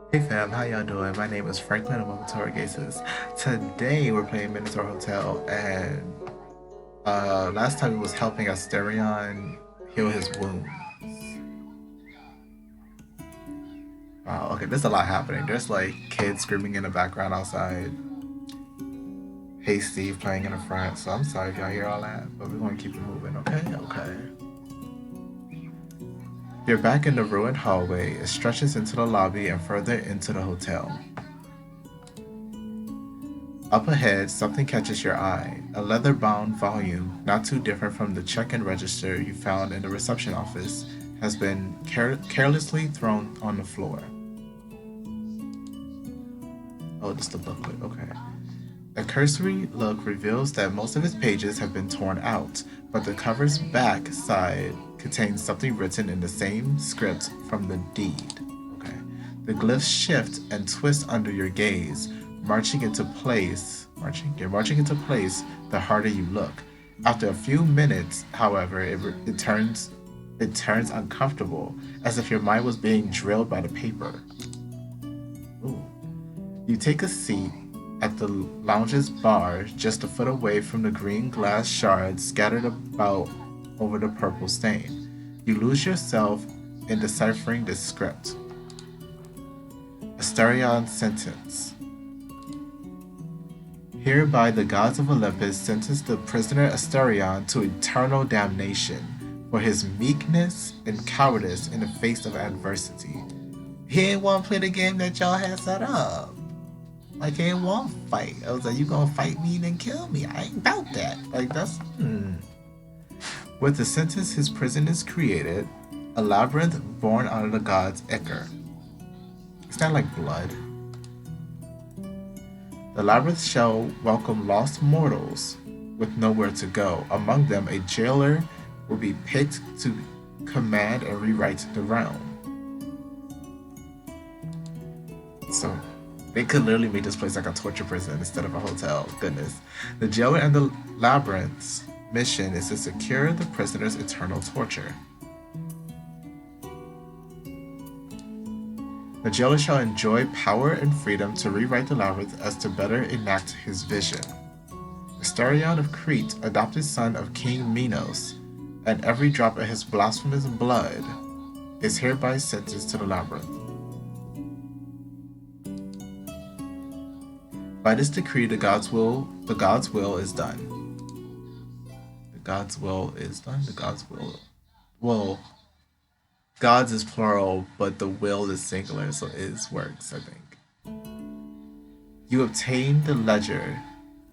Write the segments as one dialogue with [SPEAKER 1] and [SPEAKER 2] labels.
[SPEAKER 1] Hey fam, how y'all doing? My name is Franklin and welcome to Orgaysis. Today we're playing Minotaur Hotel and last time we was helping Asterion heal his wounds. Wow, okay, there's a lot happening. There's like kids screaming in the background outside. Hey Steve playing in the front, so I'm sorry if y'all hear all that, but we're gonna keep it moving, okay? Okay. You're back in the ruined hallway. It stretches into the lobby and further into the hotel. Up ahead, something catches your eye. A leather-bound volume, not too different from the check-in register you found in the reception office, has been carelessly thrown on the floor. Oh, just the booklet, okay. A cursory look reveals that most of its pages have been torn out, but the cover's back side contains something written in the same script from the deed. Okay. The glyphs shift and twist under your gaze, marching into place. Marching into place the harder you look. After a few minutes, however, it turns uncomfortable, as if your mind was being drilled by the paper. Ooh. You take a seat at the lounge's bar, just a foot away from the green glass shards scattered about over the purple stain. You lose yourself in deciphering this script. Asterion's sentence. Hereby the gods of Olympus sentence the prisoner Asterion to eternal damnation for his meekness and cowardice in the face of adversity. He ain't want to play the game that y'all had set up. Like, he ain't want to fight. I was like, you gonna fight me and then kill me? I ain't about that. Like, that's... With the sentence his prison is created, a labyrinth born out of the gods' ichor. It's not like blood. The labyrinth shall welcome lost mortals with nowhere to go. Among them, a jailer will be picked to command and rewrite the realm. So, they could literally make this place like a torture prison instead of a hotel. Goodness. The jailer and the labyrinth's mission is to secure the prisoner's eternal torture. The jailer shall enjoy power and freedom to rewrite the labyrinth as to better enact his vision. Asterion of Crete, adopted son of King Minos, and every drop of his blasphemous blood is hereby sentenced to the labyrinth. By this decree, the God's will is done. The God's will is done. The God's will. Well, gods is plural, but the will is singular, so is works, I think. You obtain the ledger.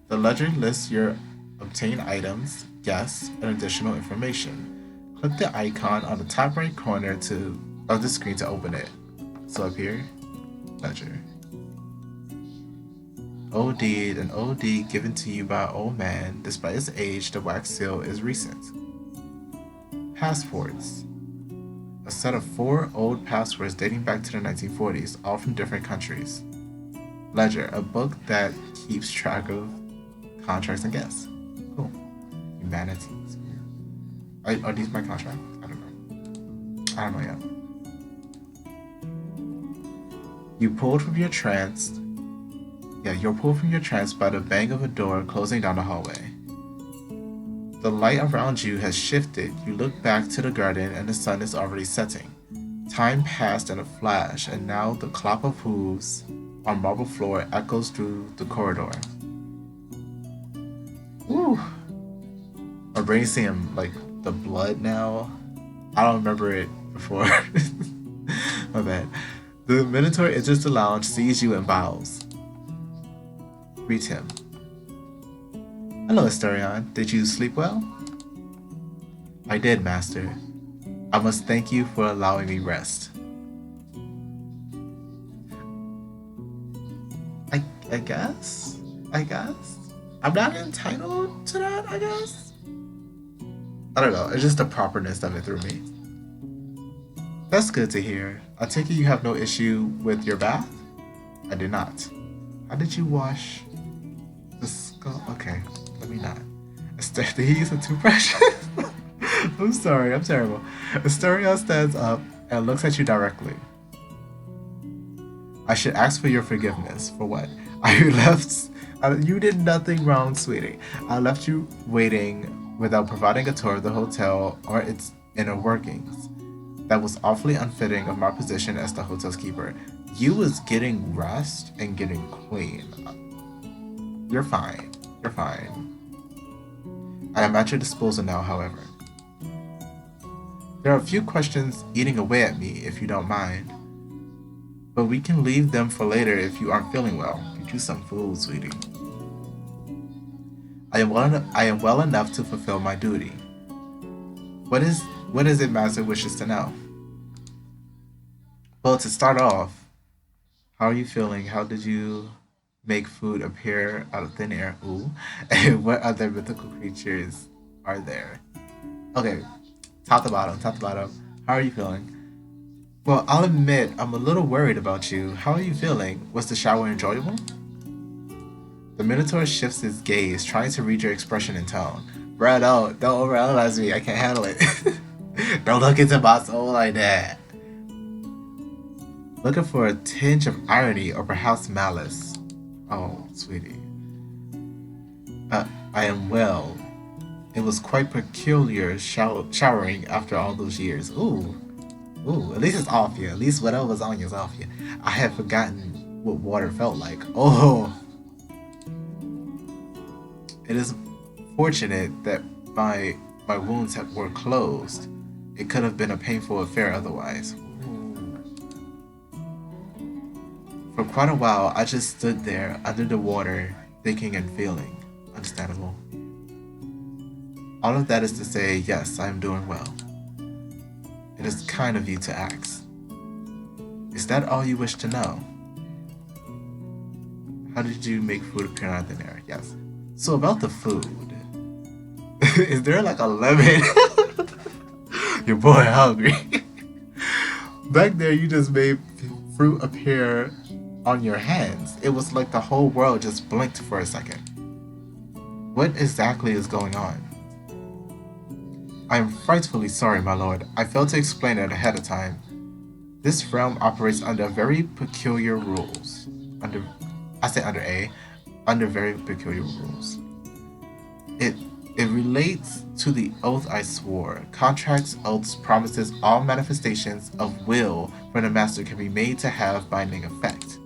[SPEAKER 1] The ledger lists your obtained items, guests, and additional information. Click the icon on the top right corner of the screen to open it. So up here, ledger. Old deed, an old deed given to you by an old man. Despite its age, the wax seal is recent. Passports. A set of 4 old passports dating back to the 1940s, all from different countries. Ledger, a book that keeps track of contracts and guests. Cool. Humanities. Are these my contracts? I don't know yet. You're pulled from your trance by the bang of a door closing down the hallway. The light around you has shifted. You look back to the garden and the sun is already setting. Time passed in a flash, and now the clop of hooves on marble floor echoes through the corridor. Woo! My brain's seeing like the blood now. I don't remember it before. My bad. The Minotaur enters the lounge, sees you, and bows. Greet him. Hello, Asterion. Did you sleep well? I did, Master. I must thank you for allowing me rest. I guess? I'm not entitled to that, I guess? I don't know. It's just the properness of it through me. That's good to hear. I take it you have no issue with your bath? I do not. How did you wash the skull? Okay, let me not. Did he use a toothbrush? I'm sorry, I'm terrible. Asterion stands up and looks at you directly. I should ask for your forgiveness. For what? I left. You did nothing wrong, sweetie. I left you waiting without providing a tour of the hotel or its inner workings. That was awfully unfitting of my position as the hotel's keeper. You was getting rest and getting clean. You're fine. You're fine. I am at your disposal now, however. There are a few questions eating away at me, if you don't mind. But we can leave them for later if you aren't feeling well. You do some food, sweetie. I am well enough to fulfill my duty. What is it Master wishes to know? Well, to start off, how are you feeling? How did you make food appear out of thin air? Ooh. And what other mythical creatures are there? Okay, top to bottom. How are you feeling? Well, I'll admit I'm a little worried about you. How are you feeling? Was the shower enjoyable? The Minotaur shifts his gaze, trying to read your expression and tone. Bruh, don't overanalyze me. I can't handle it. Don't look into my soul like that. Looking for a tinge of irony or perhaps malice. Oh, sweetie. I am well. It was quite peculiar showering after all those years. Ooh, at least it's off you. At least whatever was on you is off you. I had forgotten what water felt like. Oh. It is fortunate that my wounds were closed. It could have been a painful affair otherwise. For quite a while, I just stood there under the water, thinking and feeling. Understandable. All of that is to say, yes, I am doing well. It is kind of you to ask. Is that all you wish to know? How did you make food appear out of thin air? Yes. So about the food, is there like a lemon? Your boy hungry. Back there, you just made fruit appear on your hands. It was like the whole world just blinked for a second. What exactly is going on? I am frightfully sorry, my lord. I failed to explain it ahead of time. This realm operates under very peculiar rules. Under very peculiar rules. It relates to the oath I swore. Contracts, oaths, promises, all manifestations of will for the master can be made to have binding effect.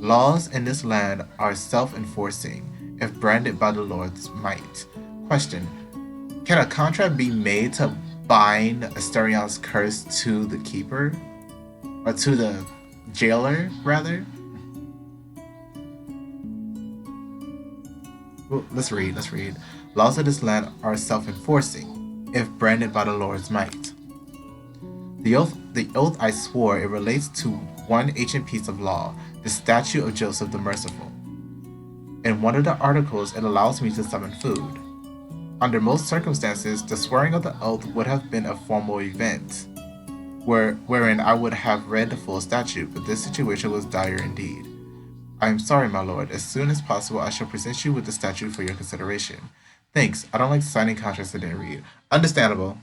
[SPEAKER 1] Laws in this land are self-enforcing, if branded by the Lord's might. Question: can a contract be made to bind Asterion's curse to the keeper? Or to the jailer, rather? Well, let's read. Laws of this land are self-enforcing, if branded by the Lord's might. The oath I swore, it relates to one ancient piece of law, the statute of Joseph the Merciful. In one of the articles, it allows me to summon food. Under most circumstances, the swearing of the oath would have been a formal event, wherein I would have read the full statute, but this situation was dire indeed. I am sorry, my lord. As soon as possible, I shall present you with the statute for your consideration. Thanks. I don't like signing contracts I didn't read. Understandable.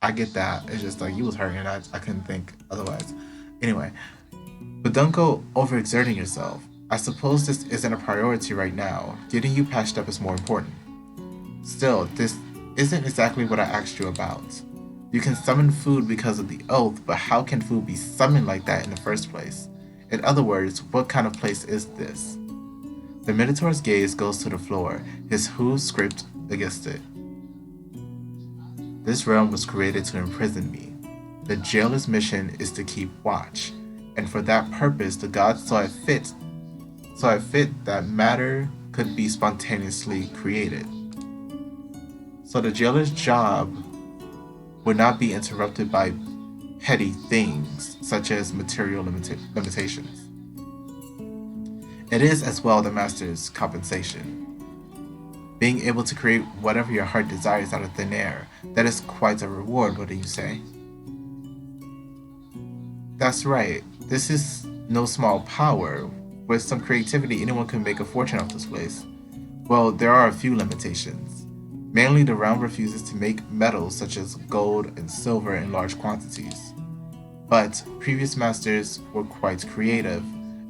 [SPEAKER 1] I get that. It's just like you was hurting and I couldn't think otherwise. Anyway, but don't go overexerting yourself. I suppose this isn't a priority right now. Getting you patched up is more important. Still, this isn't exactly what I asked you about. You can summon food because of the oath, but how can food be summoned like that in the first place? In other words, what kind of place is this? The Minotaur's gaze goes to the floor, his hooves scraped against it. This realm was created to imprison me. The jailer's mission is to keep watch, and for that purpose the gods saw it fit that matter could be spontaneously created. So the jailer's job would not be interrupted by petty things such as material limitations. It is as well the master's compensation. Being able to create whatever your heart desires out of thin air, that is quite a reward, what do you say? That's right, this is no small power. With some creativity, anyone can make a fortune off this place. Well, there are a few limitations. Mainly, the realm refuses to make metals such as gold and silver in large quantities. but previous masters were quite creative,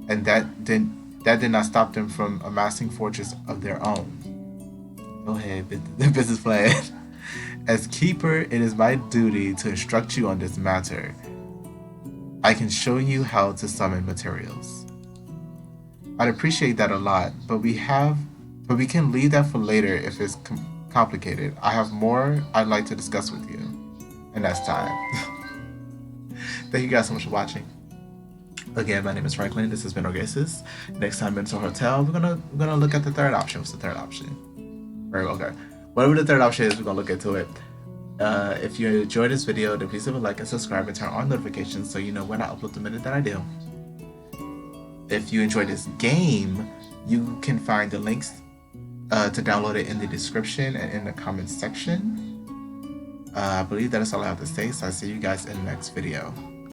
[SPEAKER 1] and that did not stop them from amassing fortunes of their own. Go ahead, the business plan. As keeper, it is my duty to instruct you on this matter. I can show you how to summon materials. I'd appreciate that a lot, but we can leave that for later if it's complicated. I have more I'd like to discuss with you, and that's time. Thank you guys so much for watching. Again, my name is Franklin. This has been Orgaysis. Next time, Minotaur Hotel, we're gonna look at the third option. What's the third option? Very okay. Whatever the third option is, we're gonna look into it. If you enjoyed this video, then please leave a like and subscribe and turn on notifications so you know when I upload the minute that I do. If you enjoyed this game, you can find the links to download it in the description and in the comments section. I believe that is all I have to say, so I'll see you guys in the next video.